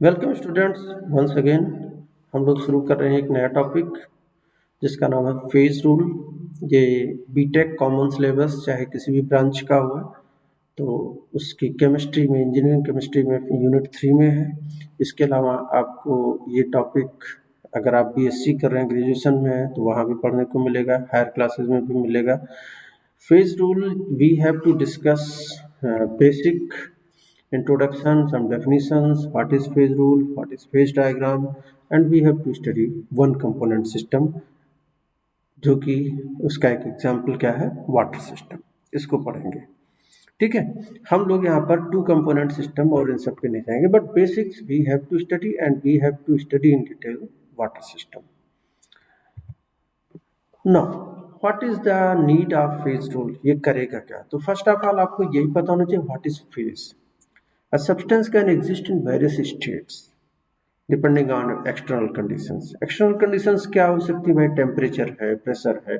Welcome students once again. हम लोग शुरू कर रहे हैं एक नया टॉपिक जिसका नाम है फेज रूल। ये बीटेक कॉमन सिलेबस चाहे किसी भी ब्रांच का हुआ तो उसकी केमिस्ट्री में, इंजीनियरिंग केमिस्ट्री में यूनिट 3 में है। इसके अलावा आपको ये टॉपिक अगर आप बीएससी कर रहे हैं, ग्रेजुएशन में है, तो वहाँ भी पढ़ने को मिलेगा, हायर क्लासेस में भी मिलेगा। Phase rule we have to discuss basic introduction, some definitions, what is phase rule, what is phase diagram, and we have to study one component system जो कि उसका एक एग्जाम्पल क्या है, वाटर सिस्टम। इसको पढ़ेंगे, ठीक है। हम लोग यहाँ पर टू कंपोनेंट सिस्टम और इन सब पे नहीं जाएंगे, but basics we have to study and we have to study in detail water system. Now what is the need of phase rule, ये करेगा क्या? तो फर्स्ट ऑफ ऑल आपको यही पता होना चाहिए what is phase. A substance can exist in various states depending on external conditions. External conditions क्या हो सकती है भाई? टेम्परेचर है, प्रेशर है,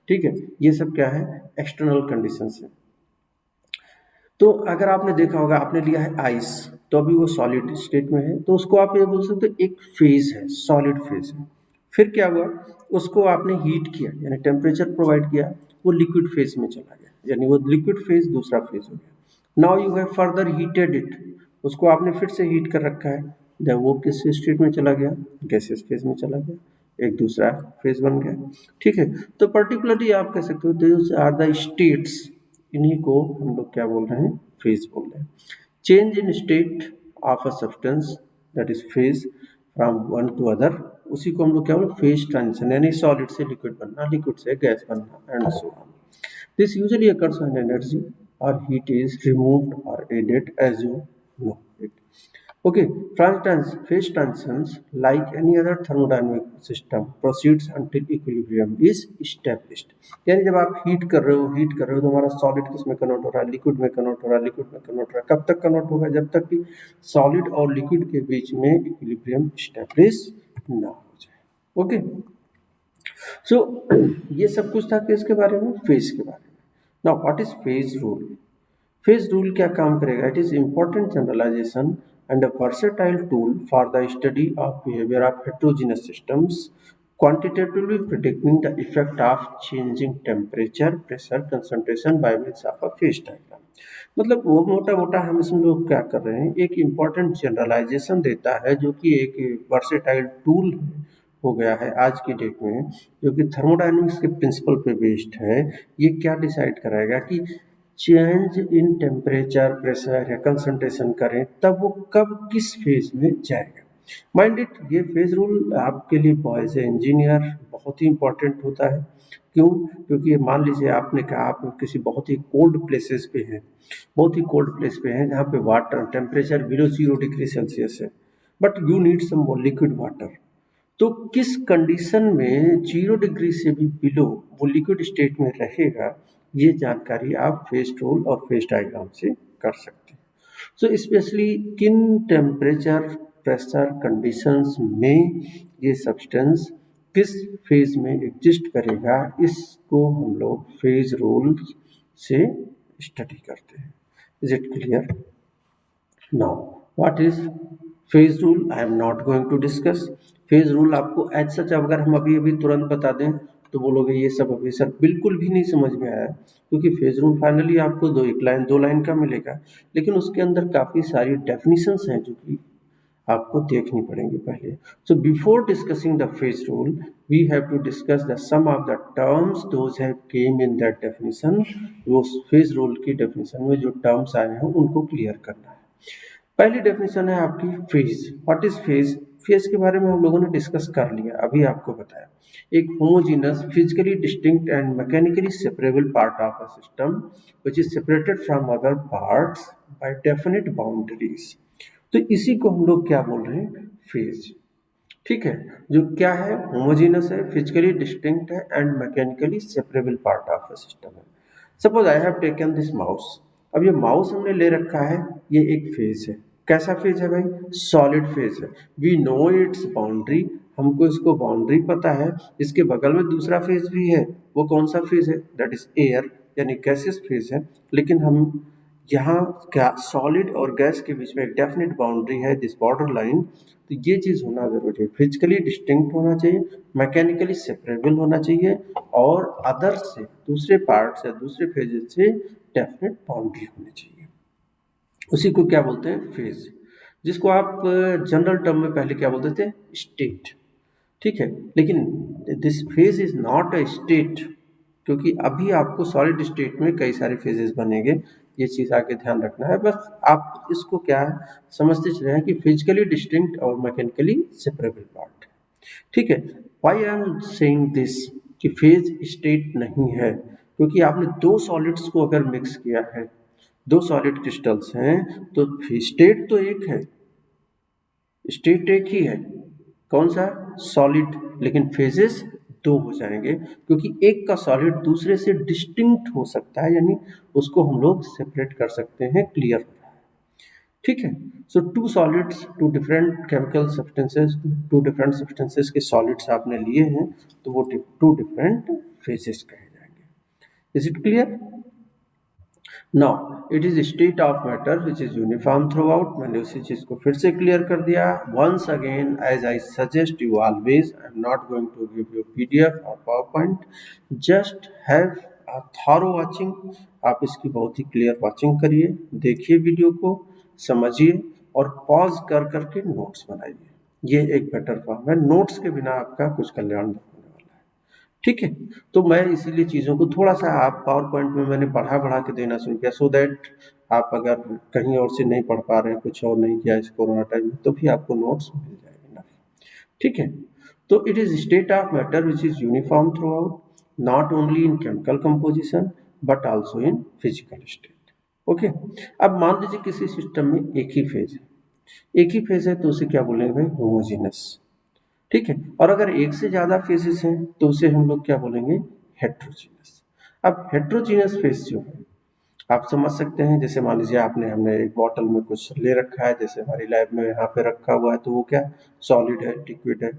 ठीक है, ये सब क्या है? एक्सटर्नल कंडीशंस है। तो अगर आपने देखा होगा, आपने लिया है आइस, तो अभी वो सॉलिड स्टेट में है, तो उसको आप ये बोल सकते हो एक फेज है, सॉलिड फेज है। फिर क्या हुआ? उसको आपने हीट किया, यानी टेम्परेचर प्रोवाइड किया, वो लिक्विड फेज में चला गया, यानी वो लिक्विड फेज दूसरा फेज हो गया। Now you have further heated it, उसको आपने फिर से हीट कर रखा है, जब वो किस स्टेट में चला गया? गैसियस फेज में चला गया, एक दूसरा फेज बन गया, ठीक है। तो पर्टिकुलरली आप कह सकते हो दिस आर द स्टेट्स, इन्हीं को हम लोग क्या बोल रहे हैं? फेज बोल रहे हैं। Change in state of a substance, that is phase, from one two other, उसी को हम लोग क्या बोल रहे हैं? फेज ट्रांजिशन, यानी सॉलिड से लिक्विड बनना, लिक्विड से गैस बनना, and so on. This usually occurs when energy or heat is removed or added, as you know it. Okay, phase transitions, like any other thermodynamic system, proceeds until equilibrium is established. यानी जब आप heat कर रहे हो तो हमारा solid किस में कन्वर्ट हो रहा है? लिक्विड में कन्वर्ट हो रहा है, लिक्विड में कन्वर्ट हो रहा है। कब तक कन्वर्ट होगा? जब तक कि सॉलिड और लिक्विड के बीच में इक्विलिब्रियम स्टैब्लिश ना हो जाए। ओके, सो ये सब कुछ था किसके बारे में? फेज के बारे में। Now what is phase rule? Phase rule क्या काम करेगा? It is important generalisation and a versatile tool for the study of behavior of heterogeneous systems, quantitatively predicting the effect of changing temperature, pressure, concentration by means of a phase diagram. मतलब वो मोटा मोटा हम इसमें लोग क्या कर रहे हैं, एक इम्पॉर्टेंट जनरलाइजेशन देता है, जो कि एक वर्सेटाइल टूल हो गया है आज की डेट में, जो कि थर्मोडायनेमिक्स के प्रिंसिपल पे बेस्ड है। ये क्या डिसाइड कराएगा कि चेंज इन टेम्परेचर, प्रेशर या कंसंट्रेशन करें, तब वो कब किस फेज में जाएगा। माइंड इट, ये फेज रूल आपके लिए बॉयज इंजीनियर बहुत ही इंपॉर्टेंट होता है। क्यों? क्योंकि मान लीजिए आपने कहा आप किसी बहुत ही कोल्ड प्लेसेस पे हैं, बहुत ही कोल्ड प्लेस पे हैं, जहाँ पे water temperature below 0 degree Celsius है, but you need some liquid water. तो किस कंडीशन में 0 डिग्री से भी बिलो वो लिक्विड स्टेट में रहेगा, ये जानकारी आप फेज रूल और फेज डायग्राम से कर सकते हैं। सो स्पेशली किन टेम्परेचर, प्रेशर कंडीशंस में ये सब्सटेंस किस फेज में एग्जिस्ट करेगा, इसको हम लोग फेज रूल से स्टडी करते हैं। Is it clear? Now what is phase rule? I am not going to discuss phase rule. आपको एज सच अगर हम अभी अभी तुरंत बता दें तो बोलोगे ये सब अभी सर बिल्कुल भी नहीं समझ में आया, क्योंकि फेज रूल फाइनली आपको दो लाइन का मिलेगा, लेकिन उसके अंदर काफ़ी सारी डेफिनेशंस हैं जो कि आपको देखनी पड़ेंगी पहले। So before discussing the phase rule we have to discuss the some of the terms those have came in that definition. वो फेज रूल की डेफिनेशन में जो टर्म्स आए हैं उनको क्लियर करना है। पहली डेफिनेशन है आपकी phase. What is phase? Phase के बारे में हम लोगों ने डिस्कस कर लिया, अभी आपको बताया। एक homogeneous, physically distinct and mechanically separable part of a system which is separated from other parts bye definite boundaries. तो इसी को हम लोग क्या बोल रहे हैं? फेज। ठीक है, जो क्या है? होमोजीनस है, फिजिकली डिस्टिंक्ट है and mechanically separable part of a system है। Suppose I have taken this mouse. अब ये माउस हमने ले रखा है, ये एक फेज है। कैसा फेज है भाई? सॉलिड फेज है। वी नो इट्स बाउंड्री, हमको इसको बाउंड्री पता है। इसके बगल में दूसरा फेज भी है, वो कौन सा फेज है? दैट इज एयर, यानी गैसियस फेज है। लेकिन हम यहाँ क्या सॉलिड और गैस के बीच में एक डेफिनेट बाउंड्री है, दिस बॉर्डर लाइन, तो ये चीज़ होना जरूरी है। फिजिकली डिस्टिंक्ट होना चाहिए, मैकेनिकली सेपरेबल होना चाहिए, और अदर से, दूसरे पार्ट से, दूसरे फेजेस से डेफिनेट बाउंड्री होनी चाहिए। उसी को क्या बोलते हैं? फेज, जिसको आप जनरल टर्म में पहले क्या बोलते थे? स्टेट। ठीक है, लेकिन this phase is not a state, क्योंकि अभी आपको सॉलिड स्टेट में कई सारे फेजेस बनेंगे, ये चीज़ आगे ध्यान रखना है। बस आप इसको क्या है समझते चले हैं कि फिजिकली डिस्टिंक्ट और मैकेनिकली सेपरेबल पार्ट। ठीक है, why I am saying this कि फेज स्टेट नहीं है, क्योंकि आपने दो सॉलिड्स को अगर मिक्स किया है, दो सॉलिड क्रिस्टल्स हैं, तो स्टेट तो एक है, स्टेट एक ही है, कौन सा? सॉलिड, लेकिन फेजेस दो हो जाएंगे, क्योंकि एक का सॉलिड दूसरे से डिस्टिंक्ट हो सकता है, यानी उसको हम लोग सेपरेट कर सकते हैं, क्लियर। ठीक है, so two solids, two different chemical substances, two different substances के सॉलिड्स आपने लिए हैं, तो वो टू डिफरेंट फेजेस कहे जाएंगे। Is it clear? Now it is state of matter which is uniform throughout. मैंने उसी चीज को फिर से क्लियर कर दिया। Once again as I suggest you always, I am not going to give you PDF और PowerPoint, just have a thorough watching. आप इसकी बहुत ही क्लियर वाचिंग करिए, देखिए वीडियो को, समझिए, और पॉज कर करके नोट्स बनाइए। ये एक बेटर फॉर्म है, नोट्स के बिना आपका कुछ कल्याण नहीं होने वाला है। ठीक है, तो मैं इसीलिए चीज़ों को थोड़ा सा आप पावर पॉइंट में मैंने बढ़ा के देना शुरू किया, सो दैट आप अगर कहीं और से नहीं पढ़ पा रहे हैं, कुछ और नहीं किया इस कोरोना टाइम में, तो भी आपको नोट्स मिल जाएंगे ना। ठीक है, तो it is state of matter which is uniform through out, not only in chemical composition but also in physical state. Okay, अब मान लीजिए किसी सिस्टम में एक ही फेज है, एक ही फेज है, तो उसे क्या बोलेंगे भाई? होमोजीनस। ठीक है, और अगर एक से ज़्यादा फेजेस हैं तो उसे हम लोग क्या बोलेंगे? हेट्रोजीनस। अब हेट्रोजीनस फेज जो है, आप समझ सकते हैं, जैसे मान लीजिए आपने हमने एक बॉटल में कुछ ले रखा है, जैसे हमारी लैब में यहाँ पे रखा हुआ है, तो वो क्या? सॉलिड है, लिक्विड है,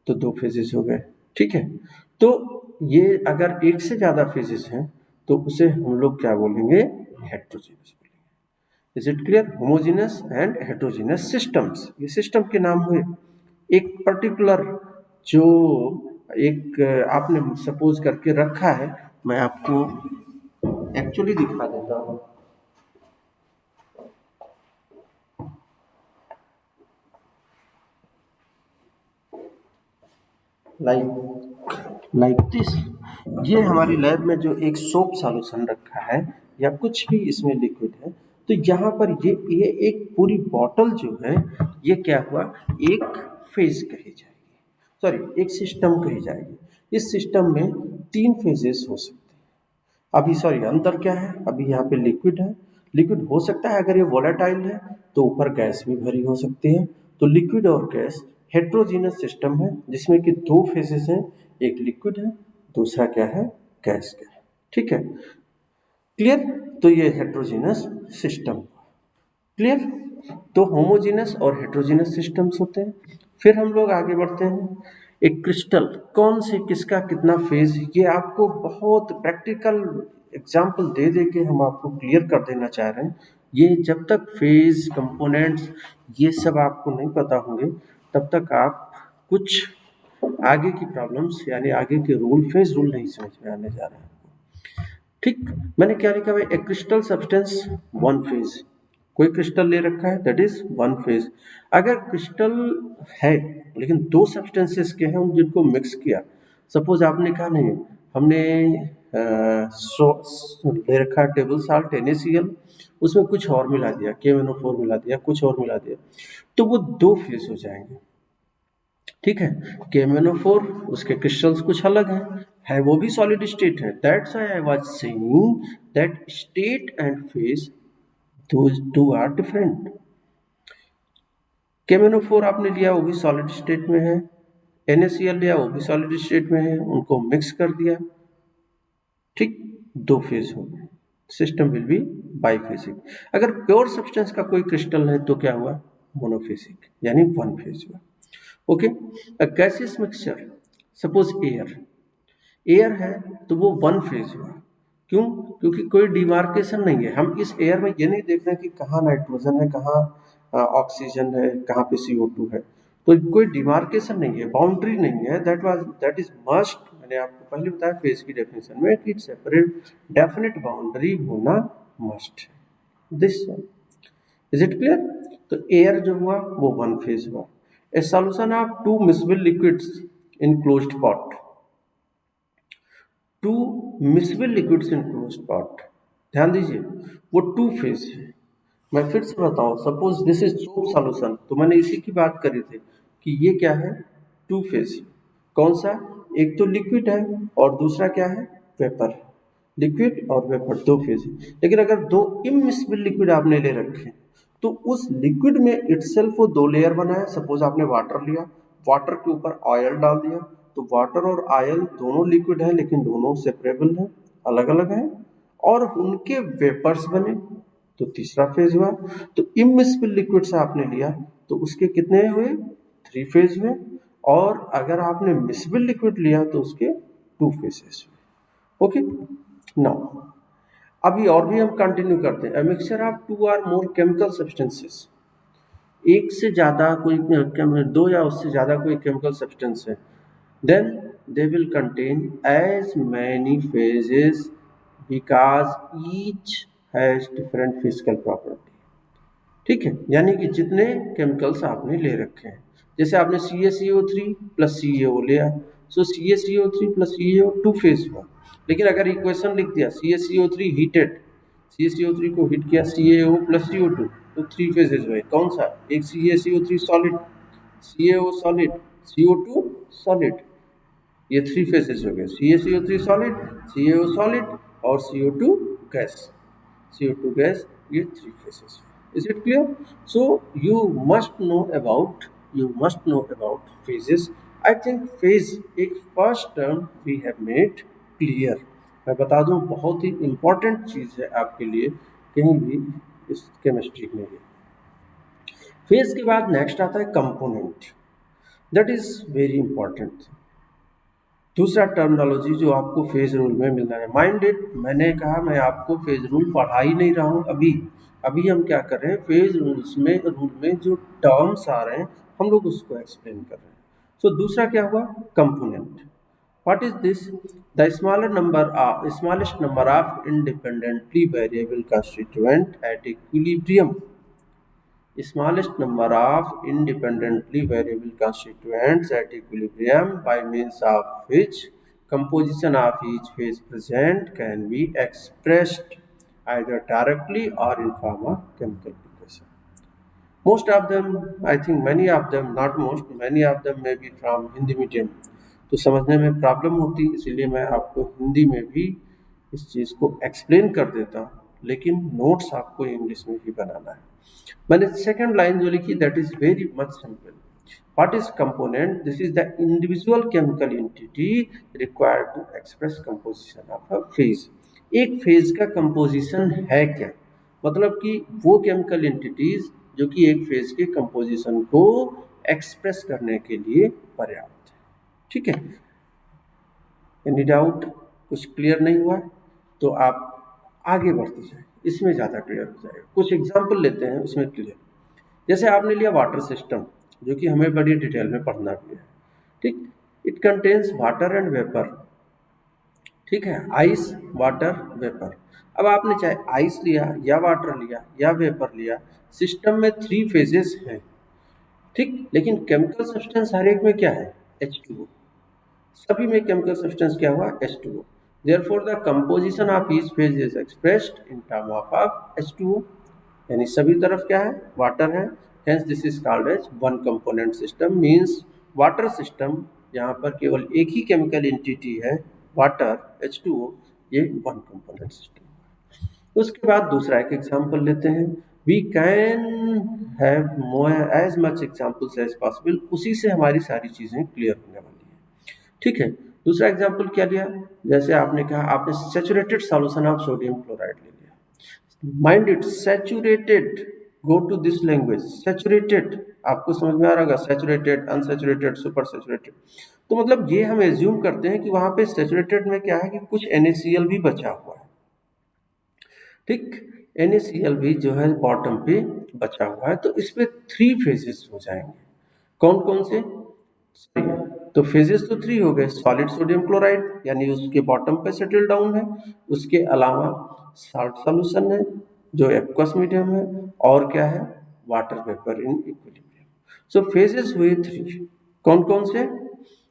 तो दो फेजेस हो गए। ठीक है, तो ये अगर एक से ज़्यादा फेजेस हैं तो उसे हम लोग क्या बोलेंगे? हेट्रोजीनस बोलेंगे। Is it clear? Homogeneous and heterogeneous systems, ये सिस्टम के नाम हुए। एक पर्टिकुलर जो एक आपने सपोज करके रखा है, मैं आपको एक्चुअली दिखा देता हूँ। लाइक दिस, ये हमारी लैब में जो एक सोप सॉल्यूशन रखा है, या कुछ भी इसमें लिक्विड है, तो यहाँ पर ये एक पूरी बॉटल जो है, ये क्या हुआ? एक फेज कही जाएगी, सॉरी एक सिस्टम कही जाएगी। इस सिस्टम में तीन फेजेस हो सकते हैं। अभी सॉरी अंतर क्या है? अभी यहाँ पे लिक्विड है, लिक्विड हो सकता है अगर ये वोलेटाइल है तो ऊपर गैस भी भरी हो सकती है, तो लिक्विड और गैस हेट्रोजीनस सिस्टम है, जिसमें कि दो फेजेस हैं, एक लिक्विड है, दूसरा क्या है? गैस का है। ठीक है, क्लियर? तो ये हेट्रोजीनस सिस्टम, क्लियर? तो होमोजीनस और हेट्रोजीनस सिस्टम्स होते हैं। फिर हम लोग आगे बढ़ते हैं, एक क्रिस्टल कौन से किसका कितना फेज, ये आपको बहुत प्रैक्टिकल एग्जाम्पल दे दे के हम आपको क्लियर कर देना चाह रहे हैं। ये जब तक फेज कंपोनेंट्स ये सब आपको नहीं पता होंगे, तब तक आप कुछ आगे की प्रॉब्लम्स यानी आगे के रूल, फेज रूल नहीं समझ में आने जा रहे हैं। ठीक, मैंने क्या लिखा भाई? ए क्रिस्टल सब्सटेंस वन फेज, कोई क्रिस्टल ले रखा है, दैट इज वन फेज। अगर क्रिस्टल है लेकिन दो सब्सटेंसेस के हैं, उन जिनको मिक्स किया, सपोज आपने कहा नहीं हमने ले रखा है टेबल साल्ट NaCl, उसमें कुछ और मिला दिया, KMnO4 मिला दिया, कुछ और मिला दिया, तो वो दो फेज हो जाएंगे। ठीक है, KMnO4 उसके क्रिस्टल्स कुछ अलग है वो भी सॉलिड स्टेट है। That's why I was saying that state and phase those two are different. KMnO4 आपने लिया वो भी सॉलिड स्टेट में है, NaCl लिया वो भी सॉलिड स्टेट में है, उनको मिक्स कर दिया, ठीक, दो फेज हो गए, सिस्टम विल बी बाइफेजिक। अगर प्योर सब्सटेंस का कोई क्रिस्टल है तो क्या हुआ? मोनोफेजिक, यानी वन फेज हुआ। ओके, अ gaseous mixture, suppose air, air है तो वो वन फेज हुआ, क्यों? क्योंकि कोई डिमार्केशन नहीं है। हम इस एयर में ये नहीं देख रहे हैं कि कहाँ नाइट्रोजन है, कहाँ ऑक्सीजन है, कहाँ पे CO2 है। तो कोई डिमार्केशन नहीं है, बाउंड्री नहीं है। That is must. मैंने आपको पहले बताया फेज की डेफिनेशन में कि सेपरेट डेफिनेट बाउंड्री होना मस्ट है। This one is it clear? तो एयर जो हुआ वो वन फेज हुआ। A solution of two miscible liquids in closed pot. Two miscible liquids in closed pot, ध्यान दीजिए वो टू फेज है। मैं फिर से बताऊं, suppose this is soap solution, तो मैंने इसी की बात करी थी कि ये क्या है, टू फेज। कौन सा? एक तो लिक्विड है और दूसरा क्या है, वेपर। लिक्विड और वेपर दो फेज है। लेकिन अगर दो इमिसिबल लिक्विड आपने ले रखे तो उस लिक्विड में इटसेल्फ वो दो लेयर बनाए। सपोज आपने वाटर लिया, वाटर के ऊपर ऑयल डाल दिया, तो वाटर और ऑयल दोनों लिक्विड है लेकिन दोनों सेपरेबल है, अलग अलग है, और उनके वेपर्स बने, तो तीसरा फेज हुआ। तो इमिसिबल लिक्विड से आपने लिया तो उसके कितने हुए, थ्री फेज हुए। और अगर आपने मिसिबल लिक्विड लिया तो उसके टू फेजेस हुए। ओके, नाउ अभी और भी हम कंटिन्यू करते हैं। Mixture of two or more chemical substances, एक से ज़्यादा कोई दो या उससे ज़्यादा कोई केमिकल सब्सटेंस है, then they will contain as many phases because each has different physical property. ठीक है, यानी कि जितने केमिकल्स आपने ले रखे हैं, जैसे आपने CaCO3 प्लस CaO लिया, सो CaCO3 plus CaO two phase हुआ। लेकिन अगर इक्वेशन लिख दिया CaCO3 हीटेड, CaCO3 को हीट किया CaO प्लस CO2, तो थ्री फेजेज हुए। कौन सा? एक CaCO3 solid, CaO solid, CO2 solid, ये थ्री फेजेस हो गए। CaCO3 सॉलिड, CaO सॉलिड और CO2 गैस। CO2 गैस, ये three phases. Is it clear? So you must know about phases. I think phase एक first term we have made clear. मैं बता दूं बहुत ही important चीज है आपके लिए कहीं भी इस केमिस्ट्री में। फेज के बाद नेक्स्ट आता है component, that is very important. दूसरा टर्मिनोलॉजी जो आपको फेज रूल में मिलना है, माइंड इट, मैंने कहा मैं आपको फेज रूल पढ़ा ही नहीं रहा हूँ अभी। अभी हम क्या कर रहे हैं, फेज रूल में जो टर्म्स आ रहे हैं हम लोग उसको एक्सप्लेन कर रहे हैं। सो दूसरा क्या हुआ, component. What is this? The smallest number of independently variable constituent at equilibrium. Smallest number of independently variable constituents at equilibrium by means of which composition of each phase present can be expressed either directly or in form of chemical equation. Most of them, I think many of them, not most, many of them may be from Hindi medium, तो समझने में problem होती, इसीलिए मैं आपको हिंदी में भी इस चीज़ को एक्सप्लेन कर देता हूँ, लेकिन नोट्स आपको इंग्लिश में ही बनाना है। मैंने सेकंड लाइन जो लिखी, that is very much simple. What is component? This is the individual chemical entity required to express composition of a phase. एक फेज का कंपोजिशन है क्या, मतलब कि वो केमिकल एंटिटीज जो कि एक फेज के कंपोजिशन को एक्सप्रेस करने के लिए पर्याप्त है। ठीक है, एनी डाउट? कुछ क्लियर नहीं हुआ तो आप आगे बढ़ते जाए, इसमें ज़्यादा क्लियर हो जाएगा। कुछ एग्जाम्पल लेते हैं उसमें क्लियर। जैसे आपने लिया वाटर सिस्टम, जो कि हमें बड़ी डिटेल में पढ़ना भी है। ठीक, it contains water and vapour. ठीक है, आइस, वाटर, वेपर। अब आपने चाहे आइस लिया या वाटर लिया या वेपर लिया, सिस्टम में थ्री फेजेस हैं। ठीक, लेकिन केमिकल सब्सटेंस हर एक में क्या है, H2O। सभी में केमिकल सब्सटेंस क्या हुआ, H2O। Therefore the composition of each phase is expressed in term of H2O, यानी सभी तरफ क्या है, वाटर है। Hence this is called as one component system, means water system यहाँ पर केवल एक ही केमिकल एंटिटी है, वाटर, H2O, ये वन कंपोनेंट सिस्टम। उसके बाद दूसरा एक एग्जांपल लेते हैं। We can have more as much examples as possible, उसी से हमारी सारी चीज़ें क्लियर होने वाली है। ठीक है, दूसरा एग्जांपल क्या लिया, जैसे आपने कहा आपने saturated solution of sodium chloride ले लिया। Mind it, saturated, go to this language, saturated, आपको समझ में आ रहा होगा, सैचुरेटेड, अनसैचुरेटेड, सुपर सैचुरेटेड। तो मतलब ये हम एज्यूम करते हैं कि वहाँ पे सैचुरेटेड में क्या है कि कुछ NaCl भी बचा हुआ है। ठीक। NaCl भी जो है बॉटम पे बचा हुआ है, तो इस पे 3 फेजेस हो जाएंगे। कौन कौन से? तो फेजेस तो 3 हो गए। सॉलिड सोडियम क्लोराइड यानी उसके बॉटम पे सेटल डाउन है, उसके अलावा साल्ट सॉल्यूशन है जो एक्वस मीडियम है, और क्या है? Water vapour in equilibrium. So phases हुए 3। कौन कौन से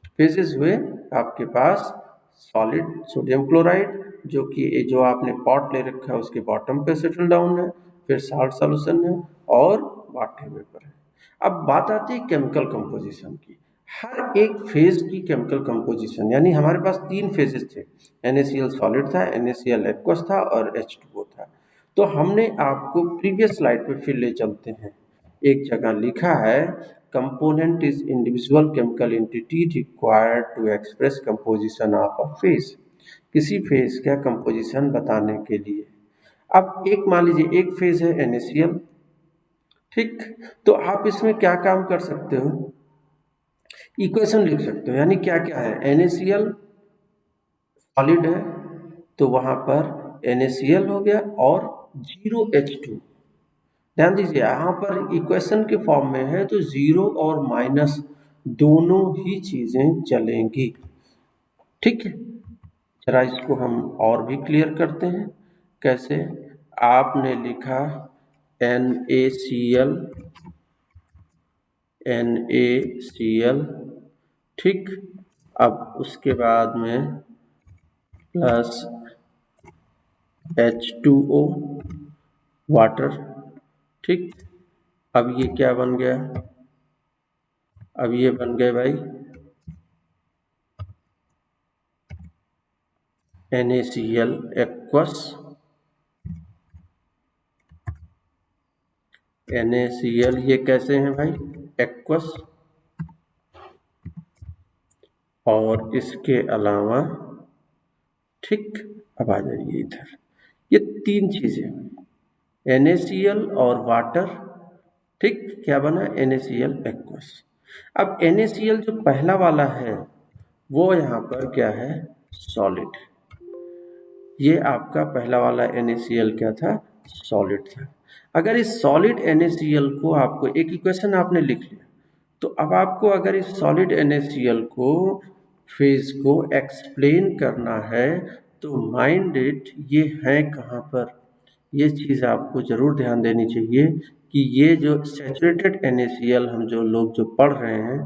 फेजेस हुए आपके पास? सॉलिड सोडियम क्लोराइड जो कि जो आपने पॉट ले रखा है उसके बॉटम पे सेटल डाउन है, फिर साल्ट सॉल्यूशन है, और वाटर वेपर है। अब बात आती है केमिकल कंपोजिशन की। हर एक फेज की केमिकल कंपोजिशन, यानी हमारे पास 3 फेजेस थे। NaCl सॉलिड था, NaCl एक्वस था, और H2O था। तो हमने आपको प्रीवियस स्लाइड पे फिर ले चलते हैं। एक जगह लिखा है component is individual chemical entity required to express composition of a phase. किसी फेज का कंपोजिशन बताने के लिए। अब एक मान लीजिए एक फेज है NaCl, ठीक। तो आप इसमें क्या काम कर सकते हो? इक्वेशन लिख सकते हो। यानी क्या क्या है? NaCl सॉलिड है तो वहां पर NaCl हो गया और 0H2। ध्यान दीजिए यहाँ पर इक्वेशन के फॉर्म में है तो जीरो और माइनस दोनों ही चीजें चलेंगी। ठीक है। जरा इसको हम और भी क्लियर करते हैं। कैसे? आपने लिखा NaCl, NaCl, ठीक। अब उसके बाद में प्लस H2O, वाटर, ठीक। अब ये क्या बन गया? अब ये बन गए भाई NaCl एक्वस, NaCl ये कैसे हैं भाई? एक्वस। और इसके अलावा, ठीक। अब आ जाइए इधर। ये 3 चीजें NaCl और वाटर, ठीक। क्या बना? NaCl aqueous. अब NaCl जो पहला वाला है वो यहाँ पर क्या है? सॉलिड। ये आपका पहला वाला NaCl क्या था? सॉलिड था। अगर इस सॉलिड NaCl को आपको एक इक्वेशन आपने लिख लिया, तो अब आपको अगर इस सॉलिड NaCl को फेज को एक्सप्लेन करना है तो माइंड इट ये है कहाँ पर? ये चीज़ आपको ज़रूर ध्यान देनी चाहिए कि ये जो सैचुरेटेड NaCl हम जो लोग जो पढ़ रहे हैं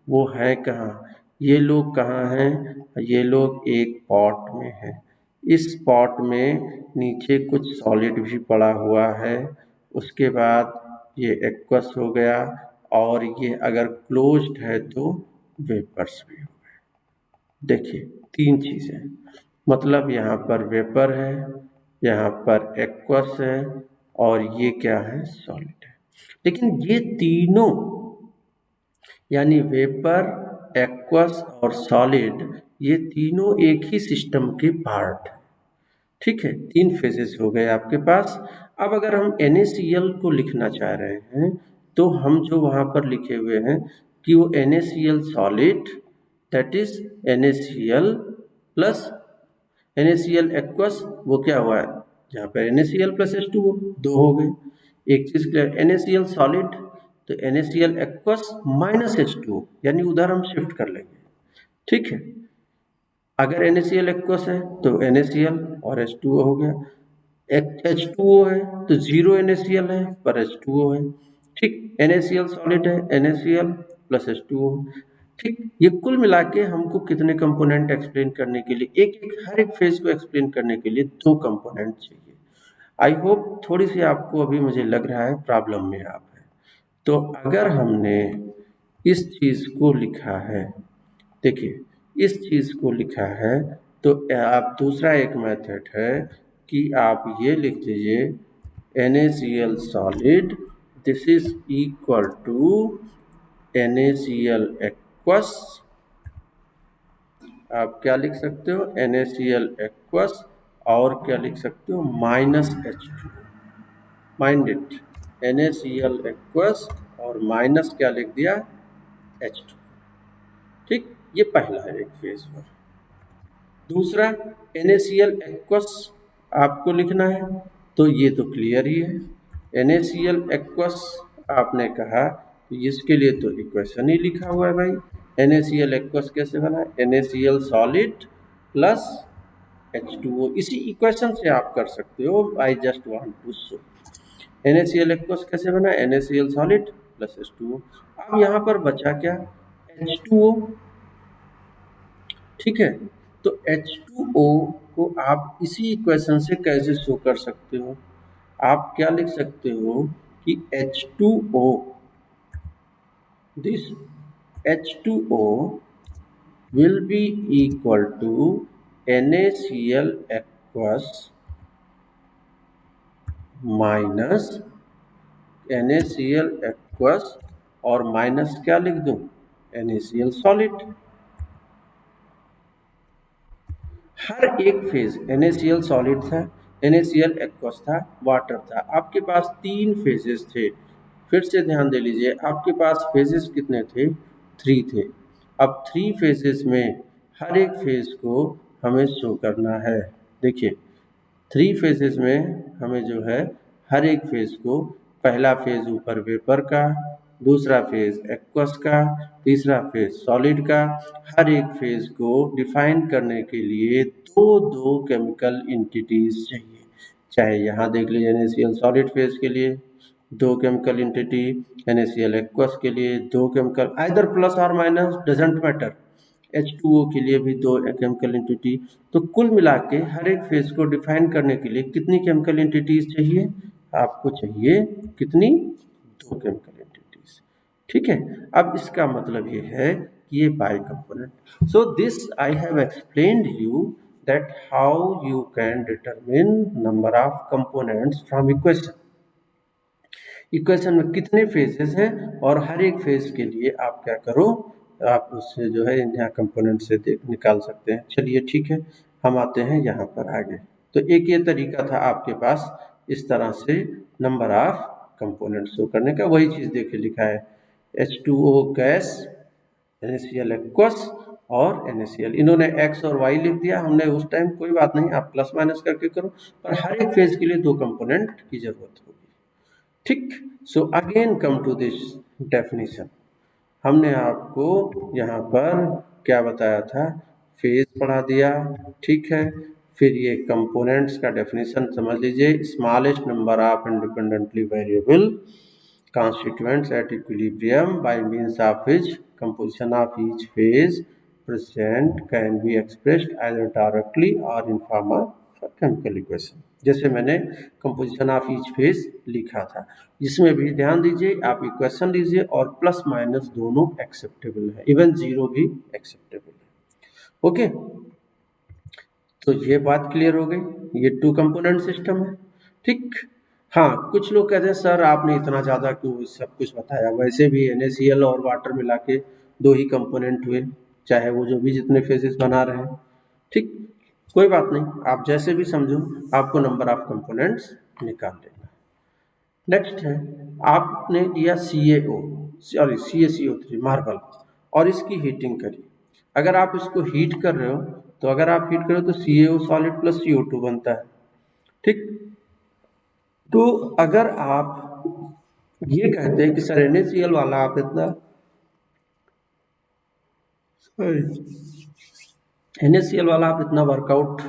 वो है कहाँ? ये लोग कहाँ हैं? ये लोग एक पॉट में हैं। इस पॉट में नीचे कुछ सॉलिड भी पड़ा हुआ है। उसके बाद ये एक्वस हो गया, और ये अगर क्लोज्ड है तो वेपर्स भी हो गए। देखिए 3 चीज़ें, मतलब यहाँ पर वेपर है, यहाँ पर एक्वस है, और ये क्या है? सॉलिड है। लेकिन ये तीनों यानी वेपर, एक्वस और सॉलिड, ये तीनों एक ही सिस्टम के पार्ट हैं। ठीक है। 3 फेजेस हो गए आपके पास। अब अगर हम NaCl को लिखना चाह रहे हैं तो हम जो वहाँ पर लिखे हुए हैं कि वो NaCl solid, that is NaCl plus NaCl aqueous, वो क्या हुआ है? जहाँ पर NaCl प्लस H2O, 2 हो गए। एक चीज क्लियर, NaCl सॉलिड तो NaCl एक्वस माइनस H2O, यानी उधर हम शिफ्ट कर लेंगे। ठीक है। अगर NaCl एक्वस है तो NaCl और H2O हो गया। H2O है तो 0 NaCl है पर H2O है। ठीक। NaCl सॉलिड है, NaCl प्लस H2O। ठीक। ये कुल मिला के हमको कितने कंपोनेंट एक्सप्लेन करने के लिए, एक एक हर एक फेज को एक्सप्लेन करने के लिए 2 कंपोनेंट चाहिए। आई होप थोड़ी सी आपको अभी मुझे लग रहा है प्रॉब्लम में आप है। तो अगर हमने इस चीज को लिखा है, देखिए इस चीज को लिखा है, तो आप दूसरा एक मेथड है कि आप ये लिख लीजिए NaCl solid, this is equal to NaCl aqueous. आप क्या लिख सकते हो? NaCl एक्वस, और क्या लिख सकते हो? Minus H2। Mind it, NaCl aqueous और माइनस क्या लिख दिया? H2। ठीक। ये पहला है एक फेज पर। दूसरा NaCl एक्वस आपको लिखना है तो ये तो क्लियर ही है। NaCl एक्वस आपने कहा तो इसके लिए तो इक्वेशन ही लिखा हुआ है भाई। NaCl एक्वस कैसे बना? NaCl सॉलिड प्लस H2O, इसी इक्वेशन से आप कर सकते हो। I just want to show NaCl aqueous कैसे बना? NaCl solid plus H2O। अब यहाँ पर बचा क्या? H2O, ठीक है। तो H2O को आप इसी इक्वेशन से कैसे शो कर सकते हो? आप क्या लिख सकते हो कि H2O, this H2O will be equal to NaCl aqueous minus NaCl aqueous और माइनस क्या लिख दूं? NaCl solid. हर एक फेज NaCl सॉलिड था, NaCl एक्वस था, वाटर था। आपके पास 3 फेजेस थे। फिर से ध्यान दे लीजिए, आपके पास फेजेस कितने थे? 3 थे। अब 3 फेजेस में हर एक फेज को हमें शो करना है। देखिए 3 फेजेस में हमें जो है हर एक फेज को, पहला फेज ऊपर वेपर का, दूसरा फेज एक्वस का, तीसरा फेज सॉलिड का, हर एक फेज को डिफाइन करने के लिए दो दो केमिकल एंटिटीज चाहिए। चाहे यहाँ देख लीजिए NaCl सॉलिड फेज के लिए 2 केमिकल एंटिटी, NaCl एक्वस के लिए 2 केमिकल, आइदर प्लस और माइनस डजंट मैटर, H2O के लिए भी 2 केमिकल एंटिटी। तो कुल मिला के हर एक फेज को डिफाइन करने के लिए कितनी केमिकल एंटिटीज चाहिए? आपको चाहिए कितनी? 2 केमिकल एंटिटीज। ठीक है। अब इसका मतलब ये है कि ये by component. So this I have explained you that how you can determine number of components from equation. Equation में कितने फेजेस हैं और हर एक फेज के लिए आप क्या करो, आप उससे जो है यहाँ कंपोनेंट से निकाल सकते हैं। चलिए ठीक है, हम आते हैं यहाँ पर आगे। तो एक ये तरीका था आपके पास इस तरह से नंबर ऑफ कंपोनेंट शो करने का। वही चीज़ देखिए लिखा है H2O गैस, NaCl एक्वस और NaCl, इन्होंने X और Y लिख दिया हमने उस टाइम, कोई बात नहीं, आप प्लस माइनस करके करो, पर हर एक फेज के लिए 2 कंपोनेंट की जरूरत होगी। ठीक। So again come to this definition. हमने आपको यहाँ पर क्या बताया था? फेज पढ़ा दिया, ठीक है। फिर ये कंपोनेंट्स का डेफिनेशन समझ लीजिए। Smallest number of independently variable constituents at equilibrium by means of which composition of each phase present can be expressed either directly or in form of chemical equation। जैसे मैंने कंपोजिशन ऑफ ईच फेज लिखा था, इसमें भी ध्यान दीजिए, आप equation लीजिए और प्लस माइनस दोनों एक्सेप्टेबल है, इवन जीरो भी एक्सेप्टेबल है। ओके, तो ये बात क्लियर हो गई, ये 2 कंपोनेंट सिस्टम है। ठीक। हाँ, कुछ लोग कहते हैं सर आपने इतना ज़्यादा क्यों सब कुछ बताया, वैसे भी NaCl और वाटर मिला के 2 ही कंपोनेंट हुए, चाहे वो जो भी जितने फेजेस बना रहे हैं। ठीक, कोई बात नहीं, आप जैसे भी समझो, आपको नंबर ऑफ कंपोनेंट्स निकाल लेना। नेक्स्ट है, आपने लिया CaCO3 मार्बल और इसकी हीटिंग करी। अगर आप इसको हीट कर रहे हो तो अगर आप हीट करो तो CaO सॉलिड प्लस CO2 बनता है। ठीक। तो अगर आप ये कहते हैं कि सर NaCl वाला आप इतना NaCl वाला आप इतना वर्कआउट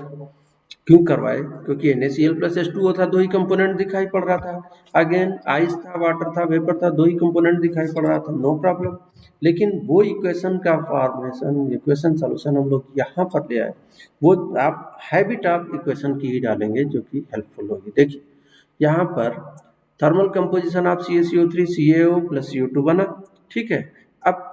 क्यों करवाए? क्योंकि NaCl प्लस H2O था, 2 ही कंपोनेंट दिखाई पड़ रहा था। अगेन आइस था, वाटर था, वेपर था, 2 ही कंपोनेंट दिखाई पड़ रहा था, नो प्रॉब्लम। लेकिन वो इक्वेशन का फॉर्मेशन, इक्वेशन सोल्यूशन हम लोग यहाँ पर ले आए, वो आप हैबिट ऑफ इक्वेशन की ही डालेंगे जो कि हेल्पफुल होगी। देखिए यहाँ पर thermal composition of CaCO3 CaO plus CO2 बना, ठीक है। अब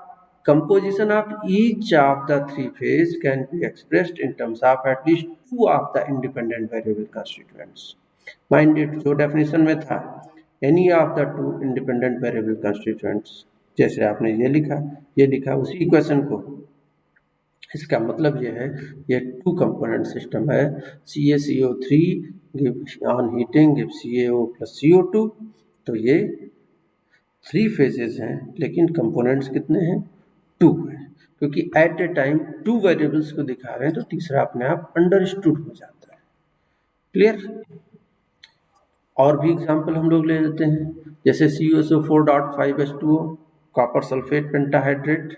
composition of each of the 3 phase can be expressed in terms of at least 2 of the independent variable constituents। Mind it, जो definition में था any of the 2 independent variable constituents, जैसे आपने ये लिखा उसी इक्वेशन को, इसका मतलब ये है ये 2 कंपोनेंट सिस्टम है। CaCO3 on heating give CaO plus CO2, तो ये 3 फेजेस हैं, लेकिन कंपोनेंट्स कितने हैं? 2 है, क्योंकि एट ए टाइम 2 वेरिएबल्स को दिखा रहे हैं तो तीसरा अपने आप अंडरस्टूड हो जाता है। क्लियर? और भी एग्जाम्पल हम लोग ले लेते हैं, जैसे CuSO4.5H2O, copper sulphate pentahydrate,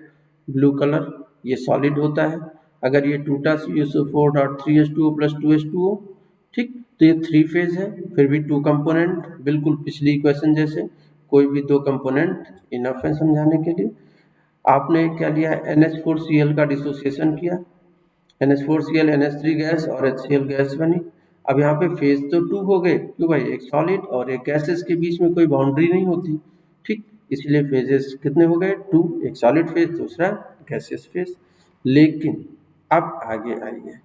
blue colour, ये सॉलिड होता है। अगर ये टूटा CuSO4.3H2O प्लस 2H2O, ठीक, तो ये 3 फेज है, फिर भी 2 कंपोनेंट, बिल्कुल पिछली इक्वेशन जैसे, कोई भी 2 कंपोनेंट इनफ है समझाने के लिए। आपने क्या लिया, NH4Cl का डिसोसिएशन किया, NH4Cl NH3 गैस और HCl गैस बनी। अब यहाँ पे फेज तो 2 हो गए, क्यों भाई, एक सॉलिड और एक गैसेस के बीच में कोई बाउंड्री नहीं होती, ठीक, इसलिए फेजेस कितने हो गए, 2, एक सॉलिड फेज, दूसरा गैसियस फेज। लेकिन अब आगे आइए,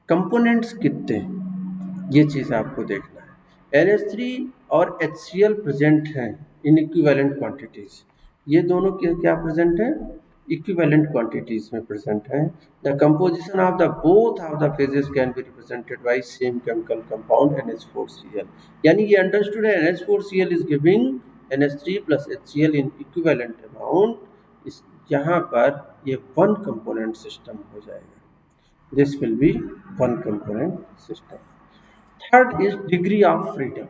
कंपोनेंट्स कितने, ये चीज़ आपको देखना है। NH3 और HCl प्रेजेंट हैं इन इक्विवेलेंट क्वांटिटीज, ये दोनों क्या प्रेजेंट है, इक्विवेलेंट क्वांटिटीज में प्रेजेंट है। The composition of the both of the phases can be represented by same chemical compound NH4Cl, यानी ये अंडरस्टूड है, NH4Cl is giving NH3 plus HCl in equivalent amount, इस यहाँ पर ये वन कंपोनेंट सिस्टम हो जाएगा, this will be one component system. Third is degree of freedom,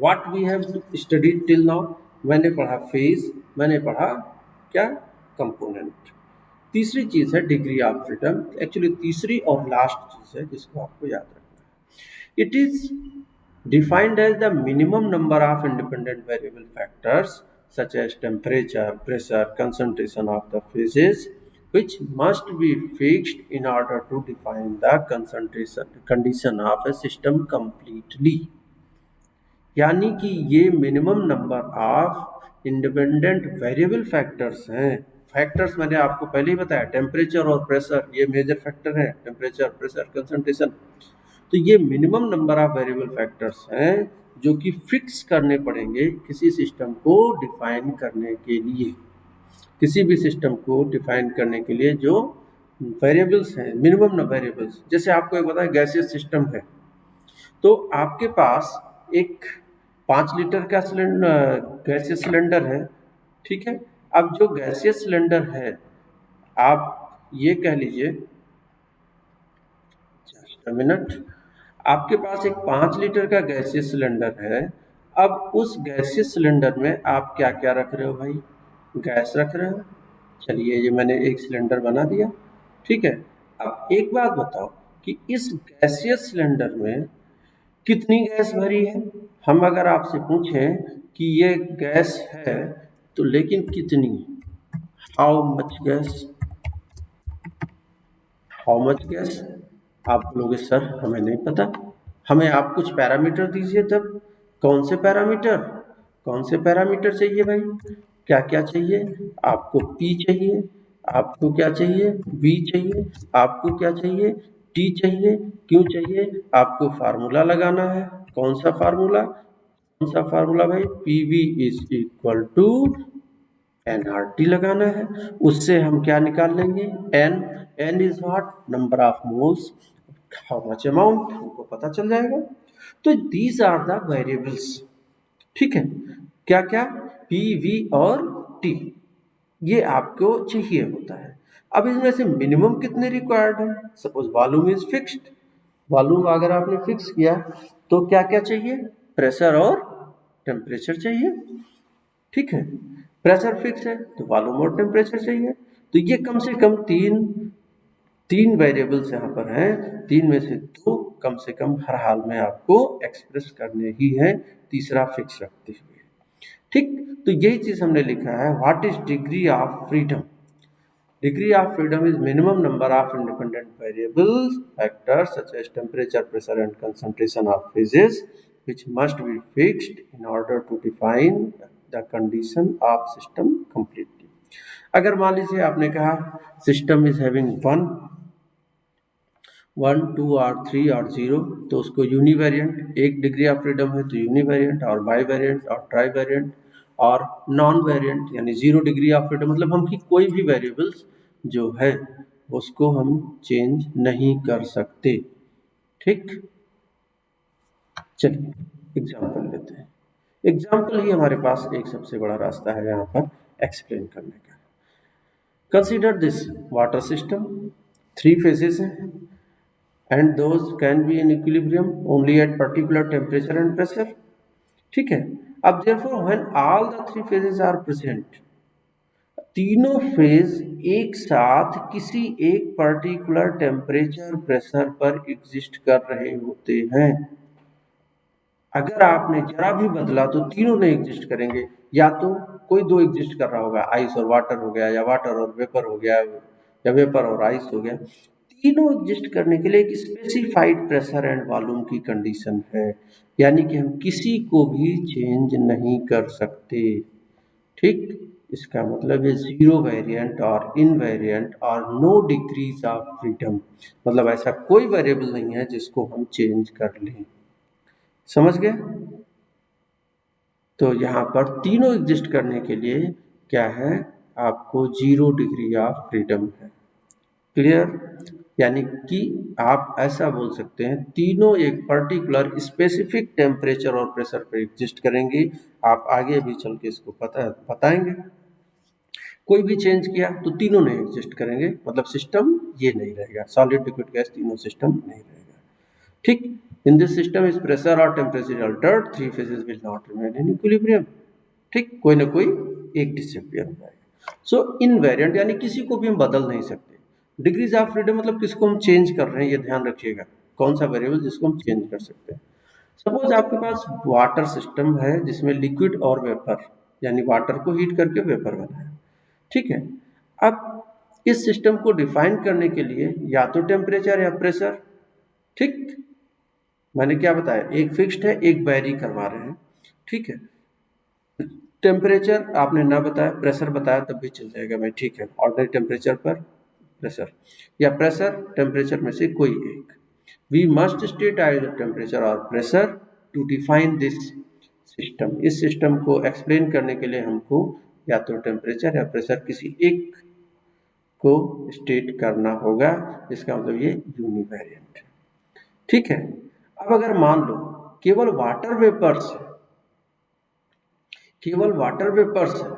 what we have studied till now, मैंने पढ़ा फेज, मैंने पढ़ा क्या, कंपोनेंट। तीसरी चीज है डिग्री ऑफ फ्रीडम, एक्चुअली तीसरी और लास्ट चीज है जिसको आपको याद रखना है। It is defined as the minimum number of independent variable factors such as temperature, pressure, concentration of the phases, which must be fixed in order to define the concentration condition of a system completely, यानी कि ये minimum number of independent variable factors हैं। Factors मैंने आपको पहले ही बताया, temperature और pressure ये मेजर फैक्टर हैं, टेम्परेचर, प्रेशर, कंसंट्रेशन। तो ये minimum number of variable factors हैं जो कि फिक्स करने पड़ेंगे किसी सिस्टम को डिफाइन करने के लिए, किसी भी सिस्टम को डिफाइन करने के लिए जो वेरिएबल्स हैं, मिनिमम वेरिएबल्स। जैसे आपको एक बताया गैसियस सिस्टम है, तो आपके पास एक 5 लीटर का सिलेंडर गैसियस सिलेंडर है, ठीक है। अब जो गैसियस सिलेंडर है, आप ये कह लीजिए, जस्ट अ मिनट, आपके पास एक 5 लीटर का गैसियस सिलेंडर है। अब उस गैसियस सिलेंडर में आप क्या क्या रख रहे हो भाई, गैस रख रहे हो। चलिए, ये मैंने एक सिलेंडर बना दिया, ठीक है। अब एक बात बताओ कि इस गैसियस सिलेंडर में कितनी गैस भरी है। हम अगर आपसे पूछें कि ये गैस है, तो लेकिन कितनी, how much gas, how much gas, आप बोलोगे सर हमें नहीं पता, हमें आप कुछ पैरामीटर दीजिए तब। कौन से पैरामीटर, कौन से पैरामीटर चाहिए भाई, क्या क्या चाहिए आपको, P चाहिए, आपको क्या चाहिए, V चाहिए, आपको क्या चाहिए, T चाहिए, क्यों चाहिए, आपको फार्मूला लगाना है। कौन सा फार्मूला, कौन सा फार्मूला भाई, PV is equal to NRT लगाना है। उससे हम क्या निकाल लेंगे, N is what, number of moles, how much amount, हमको पता चल जाएगा। तो दीज आर द वेरिएबल्स, ठीक है, क्या क्या, P, V और T, ये आपको चाहिए होता है। अब इसमें से मिनिमम कितने रिक्वायर्ड है, suppose volume is fixed, volume अगर आपने फिक्स किया तो क्या क्या चाहिए, प्रेशर और टेम्परेचर चाहिए, ठीक है। प्रेशर फिक्स है तो वॉल्यूम और टेम्परेचर चाहिए। तो ये कम से कम तीन वेरिएबल्स यहाँ पर हैं, तीन में से दो कम से कम हर हाल में आपको एक्सप्रेस करने ही है, तीसरा फिक्स रखते हुए, ठीक। तो यही चीज हमने लिखा है, what is degree of freedom. Degree of freedom is minimum number of independent variables factors such as temperature, pressure and concentration of phases which must be fixed in order to define the condition of system completely। अगर मान लीजिए आपने कहा system is having one, two और 3 और 0, तो उसको यूनिवेरिएंट, एक डिग्री ऑफ फ्रीडम है तो यूनिवेरिएंट और बाई वेरिएंट और ट्राई वेरिएंट और नॉन वेरिएंट, यानी 0 डिग्री ऑफ फ्रीडम मतलब हम की कोई भी वेरिएबल्स जो है उसको हम चेंज नहीं कर सकते, ठीक। चलिए एग्जाम्पल लेते हैं। एग्जाम्पल ही हमारे पास एक सबसे बड़ा रास्ता है यहाँ पर एक्सप्लेन करने का। Consider this water system, 3 phases हैं and those can be in equilibrium only at particular temperature and pressure. ठीक है। अब therefore when all the three phases are present, तीनों फेज एक साथ किसी एक पर्टिकुलर टेम्परेचर प्रेशर पर एग्जिस्ट कर रहे होते हैं। अगर आपने जरा भी बदला तो तीनों नहीं एग्जिस्ट करेंगे, या तो कोई दो एग्जिस्ट कर रहा होगा, आइस और वाटर हो गया, या वाटर और वेपर हो गया, या वेपर और आइस हो गया। तीनों एग्जिस्ट करने के लिए एक स्पेसिफाइड प्रेशर एंड वॉल्यूम की कंडीशन है, यानी कि हम किसी को भी चेंज नहीं कर सकते। ठीक, इसका मतलब है जीरो वेरिएंट और इनवेरिएंट और नो डिग्रीज ऑफ फ्रीडम, मतलब ऐसा कोई वेरिएबल नहीं है जिसको हम चेंज कर लें। समझ गए? तो यहाँ पर तीनों एग्जिस्ट करने के लिए क्या है, आपको जीरो डिग्री ऑफ फ्रीडम है। क्लियर? यानी कि आप ऐसा बोल सकते हैं तीनों एक पर्टिकुलर स्पेसिफिक टेम्परेचर और प्रेशर पर एग्जिस्ट करेंगे। आप आगे भी चल के इसको बताएंगे। कोई भी चेंज किया तो तीनों नहीं एग्जिस्ट करेंगे, मतलब सिस्टम ये नहीं रहेगा, सॉलिड लिक्विड गैस तीनों सिस्टम नहीं रहेगा। ठीक, in this system is pressure और temperature altered, three phases will not remain in equilibrium. ठीक, कोई ना कोई एक डिसअपियर हो जाएगा। सो इनवेरिएंट यानी किसी को भी हम बदल नहीं सकते। डिग्रीज ऑफ फ्रीडम मतलब किसको हम चेंज कर रहे हैं, ये ध्यान रखिएगा, कौन सा वेरिएबल जिसको हम चेंज कर सकते हैं। सपोज आपके पास वाटर सिस्टम है जिसमें लिक्विड और वेपर, यानी वाटर को हीट करके वेपर बना है। ठीक है। अब इस सिस्टम को डिफाइन करने के लिए या तो टेम्परेचर या प्रेशर, ठीक, मैंने क्या बताया, एक फिक्स्ड है एक वेरी करवा रहे हैं। ठीक है, टेम्परेचर आपने ना बताया, प्रेशर बताया तब भी चल जाएगा भाई, ठीक है, ऑर्डिनरी टेम्परेचर पर प्रेशर, या प्रेशर टेम्परेचर में से कोई एक। We must state either temperature और pressure to define this system. इस सिस्टम को एक्सप्लेन करने के लिए हमको या तो टेम्परेचर या प्रेशर किसी एक को स्टेट करना होगा, इसका मतलब ये यूनिवेरिएंट है। ठीक है। अब अगर मान लो केवल वाटर वेपर्स है, केवल वाटर वेपर्स है,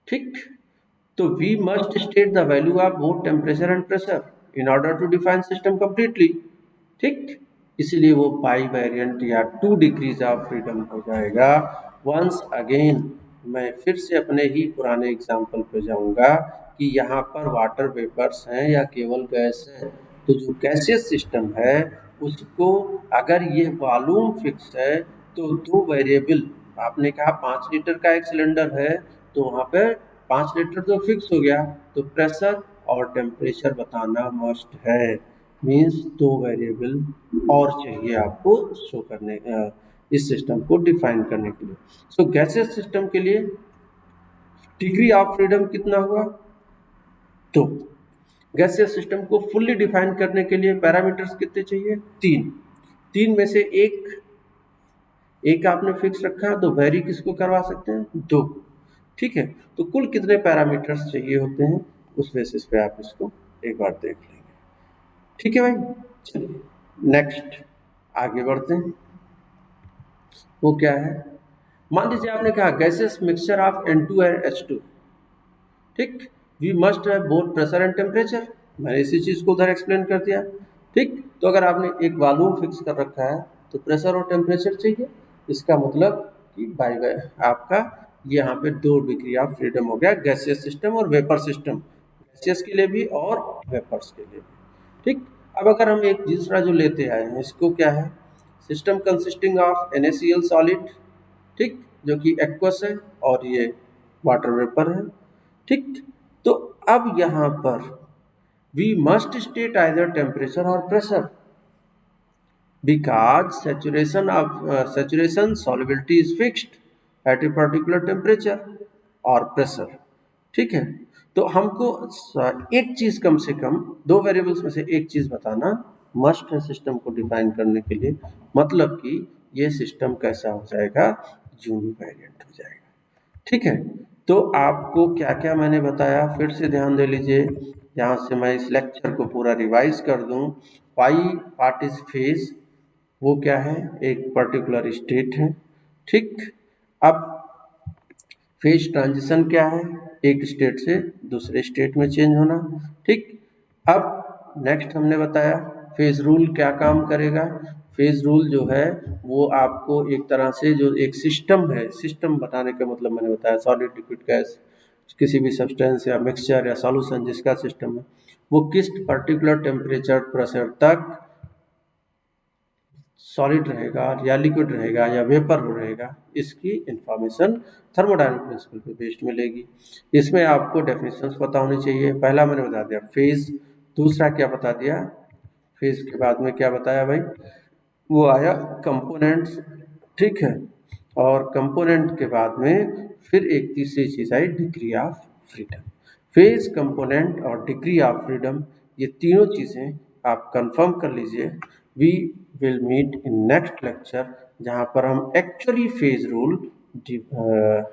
ठीक, तो we must state the value of both temperature and pressure in order to define system completely. ठीक, इसलिए वो बाई वेरिएंट या टू डिग्रीज ऑफ फ्रीडम हो जाएगा। वंस अगेन मैं फिर से अपने ही पुराने एग्जाम्पल पे जाऊंगा कि यहाँ पर वाटर वेपर्स हैं या केवल गैस है। तो जो गैसियस सिस्टम है उसको अगर ये वॉल्यूम फिक्स है तो दो वेरिएबल, आपने कहा 5 लीटर का एक सिलेंडर है तो वहाँ पे 5 लीटर तो फिक्स हो गया, तो प्रेशर और टेम्परेचर बताना मस्ट है। मीन्स दो वेरिएबल और चाहिए आपको शो करने इस सिस्टम को डिफाइन करने के लिए। सो गैसियस सिस्टम के लिए डिग्री ऑफ फ्रीडम कितना हुआ, तो गैसियस सिस्टम को फुल्ली डिफाइन करने के लिए पैरामीटर्स कितने चाहिए, तीन। तीन में से एक आपने फिक्स रखा है तो वेरी किसको करवा सकते हैं, दो। ठीक है, तो कुल कितने पैरामीटर्स चाहिए होते हैं उस बेसिस पे आप इसको एक बार देख लेंगे। ठीक है भाई, चलिए नेक्स्ट आगे बढ़ते हैं। वो क्या है, मान लीजिए आपने कहा gases mixture of N2 and H2। ठीक, we must have both pressure and temperature, मैंने इसी चीज को उधर एक्सप्लेन कर दिया। ठीक, तो अगर आपने एक वॉल्यूम फिक्स कर रखा है तो प्रेशर और टेम्परेचर चाहिए, इसका मतलब कि बाय आपका यहाँ पे दो डिग्री ऑफ फ्रीडम हो गया गैसियस सिस्टम और वेपर सिस्टम, गैसियस के लिए भी और वेपर्स के लिए भी। ठीक, अब अगर हम एक दूसरा जो लेते आए हैं इसको क्या है, system consisting of NaCl solid, ठीक, जो कि एक्वस है और ये वाटर वेपर है। ठीक, तो अब यहाँ पर we must state either temperature और pressure because saturation solubility is fixed at a particular temperature और pressure। ठीक है, तो हमको एक चीज कम से कम दो वेरिएबल्स में से एक चीज बताना मस्ट है सिस्टम को डिफाइन करने के लिए, मतलब कि ये सिस्टम कैसा हो जाएगा, यूनिवेरिएंट हो जाएगा। ठीक है, तो आपको क्या क्या मैंने बताया फिर से ध्यान दे लीजिए, यहाँ से मैं इस लेक्चर को पूरा रिवाइज कर दूं। वाई व्हाट इज फेज, वो क्या है, एक पर्टिकुलर स्टेट है। ठीक, अब फेज ट्रांजिशन क्या है, एक स्टेट से दूसरे स्टेट में चेंज होना। ठीक, अब नेक्स्ट हमने बताया फेज रूल क्या काम करेगा? फेज रूल जो है वो आपको एक तरह से जो एक सिस्टम है, सिस्टम बताने का मतलब मैंने बताया, सॉलिड लिक्विड गैस, किसी भी सब्सटेंस या मिक्सचर या सॉल्यूशन जिसका सिस्टम है वो किस पर्टिकुलर टेम्परेचर प्रेशर तक सॉलिड रहेगा या लिक्विड रहेगा या वेपर रहेगा, इसकी इंफॉर्मेशन थर्मोडायनामिक प्रिंसिपल पे बेस्ड मिलेगी। इसमें आपको डेफिनेशंस पता होनी चाहिए। पहला मैंने बता दिया फेज, दूसरा क्या बता दिया, फेज के बाद में क्या बताया भाई, वो आया कंपोनेंट्स, ठीक है, और कंपोनेंट के बाद में फिर एक तीसरी चीज आई degree of freedom. Phase, component और डिग्री ऑफ फ्रीडम, ये तीनों चीजें आप कंफर्म कर लीजिए। We will meet in next lecture जहां पर हम एक्चुअली फेज रूल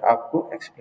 आपको एक्सप्लेन